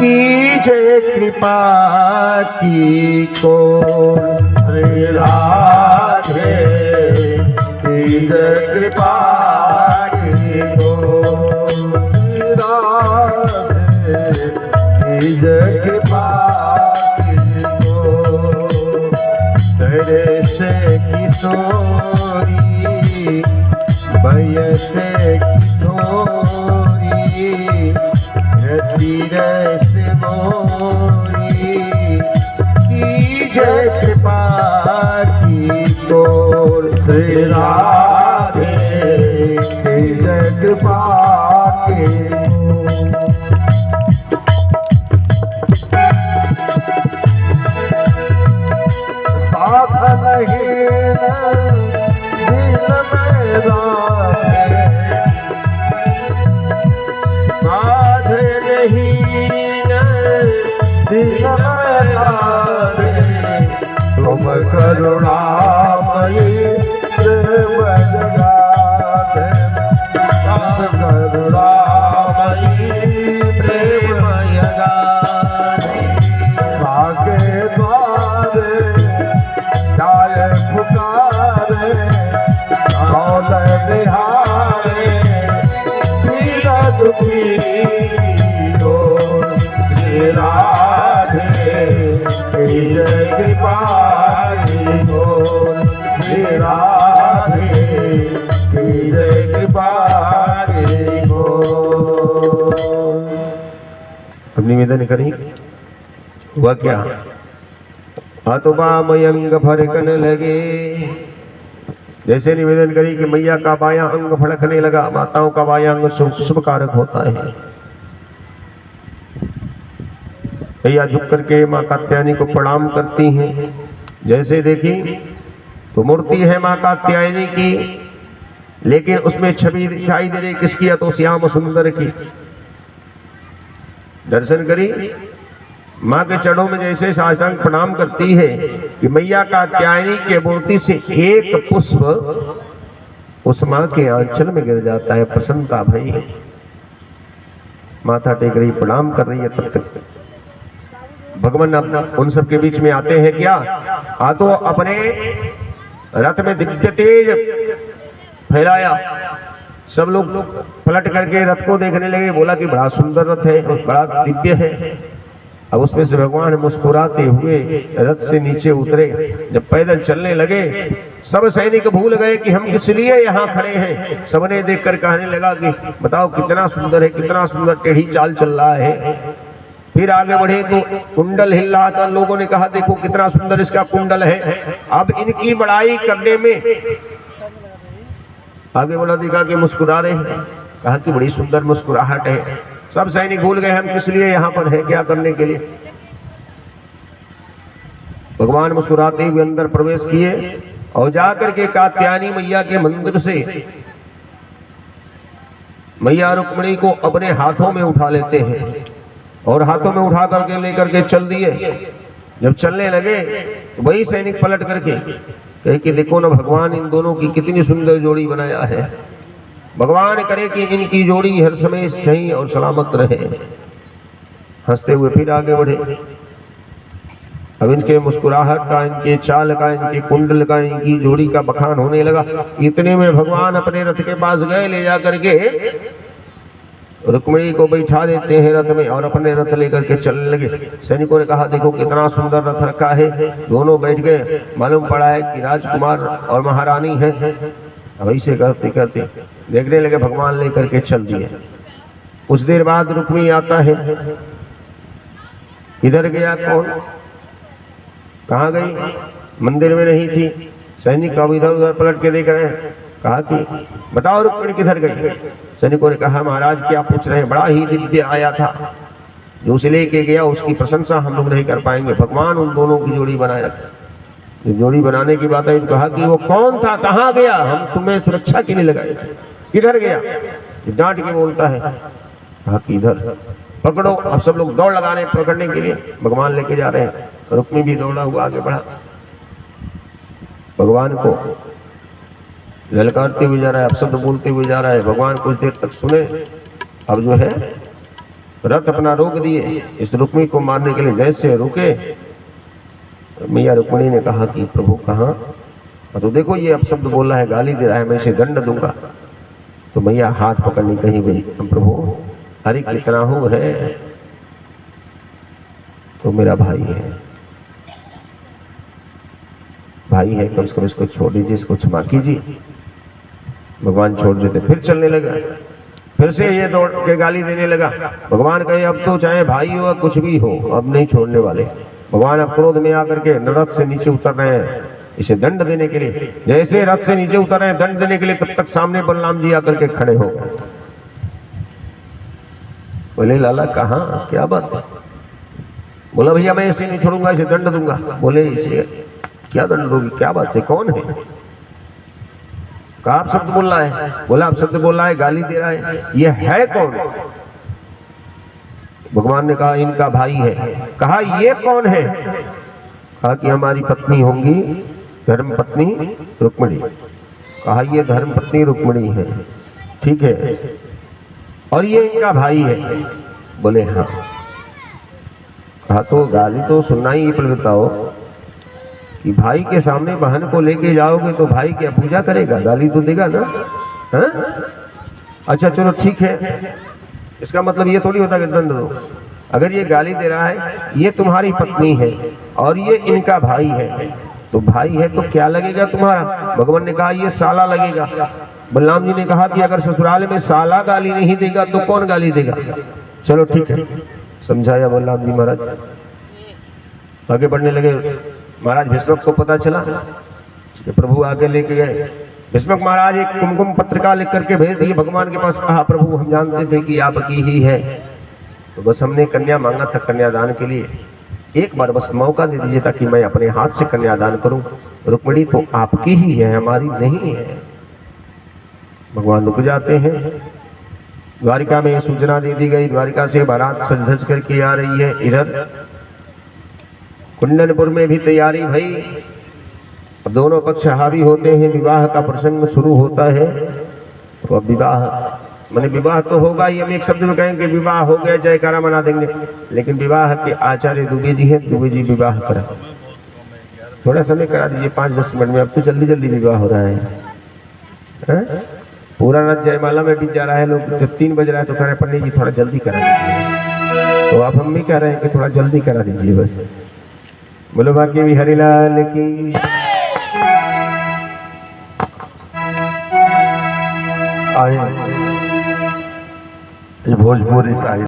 कीजे कृपा की को श्री राधे कीजे कृपा की को श्री राधे कीजे कृपा की को सरे से किशोरी बयसे किशोरी रस मोरी कीजे कृपा की तोर श्री राधे कीजे कृपा की साधन हीन दिल में राधे साधे हीन दिल में राधे तुम करुणामयी प्रेम जगाधे तुम करुणामयी प्रेम जगाधे भागे द्वारे जाए पुकारे कौन निहारे दीन दुखी ओर श्री राधे कीजे कृपा की ओर श्री राधे कीजे कृपा की ओर। अब निवेदन करें हुआ क्या? हाथों बाएं अंग फड़कन लगे। जैसे निवेदन करी कि मैया का बायां अंग फड़कने लगा। माताओं का बायां अंग शुभ कारक होता है। मैया झुक करके माँ कात्यायनी को प्रणाम करती हैं। जैसे देखी तो मूर्ति है माँ कात्यायनी की, लेकिन उसमें छवि दिखाई दे रही किसकी? या तो श्याम सुंदर की। दर्शन करी माँ के चरणों में जैसे साष्टांग प्रणाम करती है कि मैया कात्यायनी के मूर्ति से एक पुष्प उस माँ के आंचल में गिर जाता है। प्रसन्नता भई माथा टेक रही, प्रणाम कर रही है। तब तक भगवान उन सब के बीच में आते हैं। क्या आ तो अपने रथ में दिव्य तेज फैलाया। सब लोग पलट करके रथ को देखने लगे। बोला कि बड़ा सुंदर रथ है और बड़ा दिव्य है। अब उसमें से भगवान मुस्कुराते हुए रथ से नीचे उतरे। जब पैदल चलने लगे सब सैनिक भूल गए कि हम किस लिए यहाँ खड़े हैं। सबने देखकर कहने लगा कि बताओ कितना सुंदर है, कितना सुंदर टेढ़ी चाल चल रहा है। फिर आगे बढ़े तो कुंडल हिल रहा था। लोगों ने कहा देखो कितना सुंदर इसका कुंडल है। अब इनकी बड़ाई करने में आगे बढ़ा, देखा कि मुस्कुरा रहे हैं। कहा कि बड़ी सुंदर मुस्कुराहट है। सब सैनिक भूल गए हम किस लिए यहाँ पर है, क्या करने के लिए। भगवान मुस्कुराते हुए अंदर प्रवेश किए और जाकर के कात्यायनी मैया के मंदिर से मैया रुक्मिणी को अपने हाथों में उठा लेते हैं और हाथों में उठा करके लेकर के चल दिए। जब चलने लगे तो वही सैनिक पलट करके कहे कि देखो ना भगवान इन दोनों की कितनी सुंदर जोड़ी बनाया है। भगवान करे कि इनकी जोड़ी हर समय सही और सलामत रहे। हंसते हुए फिर आगे बढ़े। अब इनके मुस्कुराहट का, इनके चाल का, इनके कुंडल का, इनकी जोड़ी का बखान होने लगा। इतने में भगवान अपने रथ के पास गए। ले जा करके रुक्मिणी को बैठा देते हैं रथ में और अपने रथ लेकर के चलने लगे। सैनिकों ने कहा देखो कितना सुंदर रथ रखा है। दोनों बैठ गए। मालूम पड़ा है कि राजकुमार और महारानी है। अब ऐसे करते करते देखने लगे भगवान लेकर के चल दिए। कुछ देर बाद रुक्मिणी आता है। इधर गया कौन? कहाँ गई? मंदिर में नहीं थी। सैनिक अब इधर उधर पलट के देख रहे हैं। कहा कि बताओ रुक्मिणी किधर गई? सैनिकों ने कहा महाराज क्या पूछ रहे हैं, बड़ा ही दिव्य आया था। जो उसे लेके गया उसकी प्रशंसा हम लोग नहीं कर पाएंगे। भगवान उन दोनों की जोड़ी बनाए रखे। जोड़ी बनाने की बात है। कहा कि वो कौन था, कहाँ गया? हम तुम्हें सुरक्षा के लिए लगाए, किधर गया? डांट के बोलता है। कहा कि इधर पकड़ो। अब सब लोग दौड़ लगा रहे हैं पकड़ने के लिए। भगवान लेके जा रहे हैं। रुक्मिणी भी दौड़ा हुआ आगे बढ़ा। भगवान को ललकारते हुए जा रहा है, अपशब्द बोलते हुए जा रहा है। भगवान कुछ देर तक सुने। अब जो है रथ अपना रोक दिए इस रुक्मिणी को मारने के लिए। जैसे रुके, मैया रुक्मिणी ने कहा कि प्रभु कहाँ? तो देखो ये अपशब्द बोल रहा है, गाली दे रहा है, मैं इसे दंड दूंगा। तो मैया हाथ पकड़नी कहीं गई, प्रभु अरे कितना हो है, तो मेरा भाई है, भाई है, कम से कम इसको छोड़ दीजिए, इसको क्षमा कीजिए। भगवान छोड़ देते, फिर चलने लगा, फिर से ये दौड़ के गाली देने लगा। भगवान कहे अब तो चाहे भाई हो कुछ भी हो, अब नहीं छोड़ने वाले। भगवान अब क्रोध में आकर के रथ से नीचे उतर रहे हैं इसे दंड देने के लिए। जैसे रथ से नीचे उतर रहे हैं दंड देने के लिए, तब तक सामने बलराम जी आकर के खड़े हो गए। बोले लाला कहाँ, क्या बात है? बोला भैया मैं इसे नहीं छोड़ूंगा, इसे दंड दूंगा। बोले इसे क्या दंड दोगी, क्या बात है, कौन है? कहा आप शब्द बोल रहा है। बोला आप शब्द बोल रहा है, गाली दे रहा है, ये है कौन? भगवान ने कहा इनका भाई है। कहा ये कौन है? कहा कि हमारी पत्नी होंगी, धर्म पत्नी रुक्मिणी। कहा ये धर्म पत्नी रुक्मिणी है, ठीक है, और ये इनका भाई है। बोले हाँ। कहा तो गाली तो सुनना ही बताओ कि भाई के सामने बहन को लेके जाओगे तो भाई क्या पूजा करेगा, गाली तो देगा ना? हाँ? अच्छा चलो ठीक है, इसका मतलब ये थोड़ी होता कि दंड दो। अगर ये गाली दे रहा है, ये तुम्हारी पत्नी है और ये इनका भाई है, तो भाई है तो क्या लगेगा तुम्हारा? भगवान ने कहा ये साला लगेगा। बलराम जी ने कहा कि अगर ससुराल में साला गाली नहीं देगा तो कौन गाली देगा? चलो ठीक है, समझाया बलराम जी महाराज। आगे बढ़ने लगे। महाराज भीष्मक को पता चला कि प्रभु आगे लेके गए। भीष्मक महाराज एक कुमकुम पत्रिका लिख करके भेज दिए भगवान के पास। कहा प्रभु हम जानते थे कि आपकी ही है, तो बस हमने कन्या मांगा था कन्यादान के लिए, एक बार बस मौका दे दीजिए ताकि मैं अपने हाथ से कन्यादान करूं। रुक्मिणी तो आपकी ही है, हमारी नहीं है। भगवान रुक जाते हैं। द्वारिका में सूचना दे दी गई, द्वारिका से बारात सज धज करके आ रही है। इधर कुंडनपुर में भी तैयारी भई। अब दोनों पक्ष हावी होते हैं, विवाह का प्रसंग शुरू होता है। तो अब विवाह माने विवाह तो होगा ही, हम एक शब्द में कहेंगे विवाह हो गया, जयकारा मना देंगे, लेकिन विवाह के आचार्य दुबे जी हैं, दुबे जी विवाह करा। थोड़ा समय करा दीजिए 5-10 मिनट में, अब तो जल्दी जल्दी विवाह हो रहा है। पूरा रात जयमाला में बीत जा रहा है, लोग जब 3 बज रहा है तो कह रहे पंडित जी थोड़ा जल्दी करा दीजिए। तो आप हम भी कह रहे हैं कि थोड़ा जल्दी करा दीजिए बस। बोलो बाकी भी हरिलाल की। आए भोजपुरी साहित्य